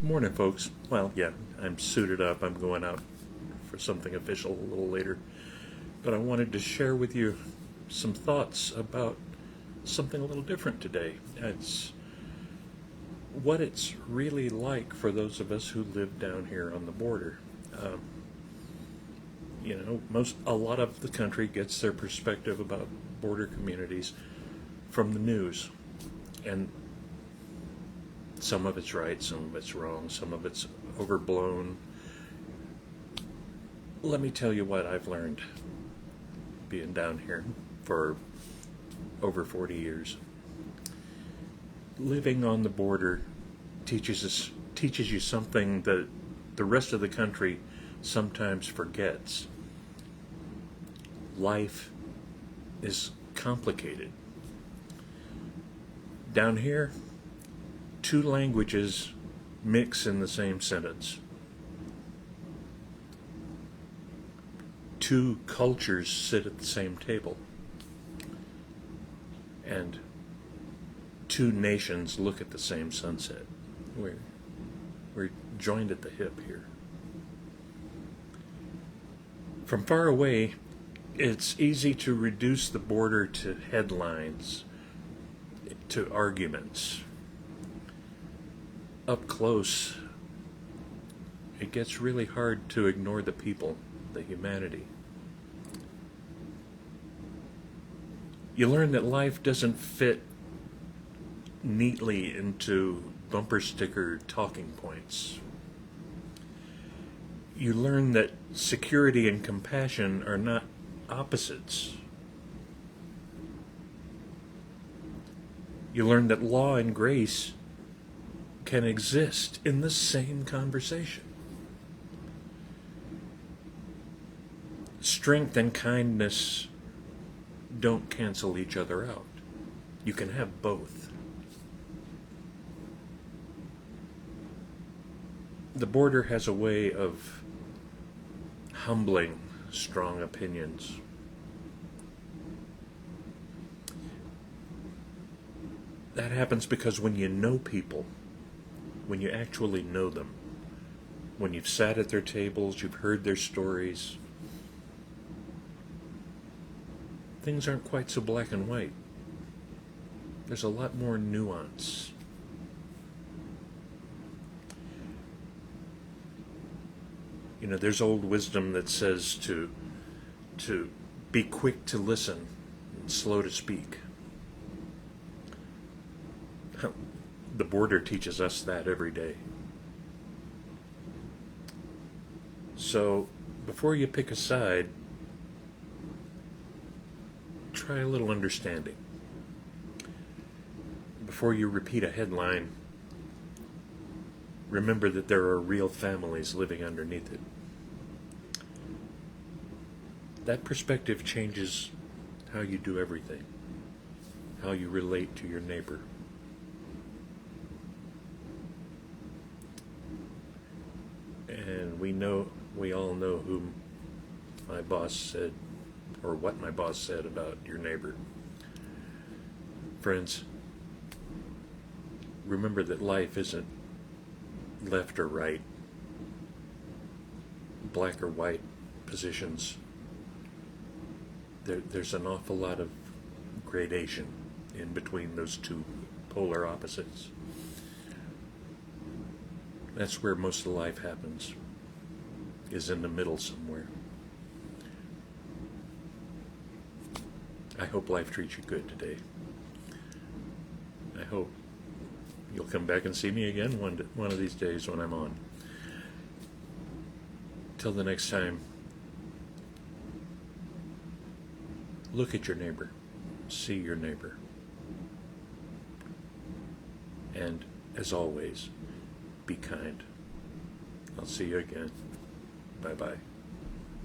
Morning, folks. Well, yeah, I'm suited up. I'm going out for something official a little later. But I wanted to share with you some thoughts about something a little different today. It's what it's really like for those of us who live down here on the border. Um, a lot of the country gets their perspective about border communities from the news. And some of it's right, some of it's wrong, some of it's overblown. Let me tell you what I've learned being down here for over 40 years. Living on the border teaches you something that the rest of the country sometimes forgets. Life is complicated. Down here, two languages mix in the same sentence. Two cultures sit at the same table. And two nations look at the same sunset. We're joined at the hip here. From far away, it's easy to reduce the border to headlines, to arguments. Up close, it gets really hard to ignore the people, the humanity. You learn that life doesn't fit neatly into bumper sticker talking points. You learn that security and compassion are not opposites. You learn that law and grace can exist in the same conversation. Strength and kindness don't cancel each other out. You can have both. The border has a way of humbling strong opinions. That happens because when you know people, when you actually know them, when you've sat at their tables, you've heard their stories, things aren't quite so black and white. There's a lot more nuance. There's old wisdom that says to be quick to listen and slow to speak. The border teaches us that every day. So, before you pick a side, try a little understanding. Before you repeat a headline, remember that there are real families living underneath it. That perspective changes how you do everything, how you relate to your neighbor. And we all know who my boss said, or what my boss said about your neighbor. Friends, remember that life isn't left or right, black or white positions. There's an awful lot of gradation in between those two polar opposites. That's where most of life happens, is in the middle somewhere. I hope life treats you good today. I hope you'll come back and see me again one of these days when I'm on. Till the next time, look at your neighbor, see your neighbor, and as always, be kind. I'll see you again. Bye-bye.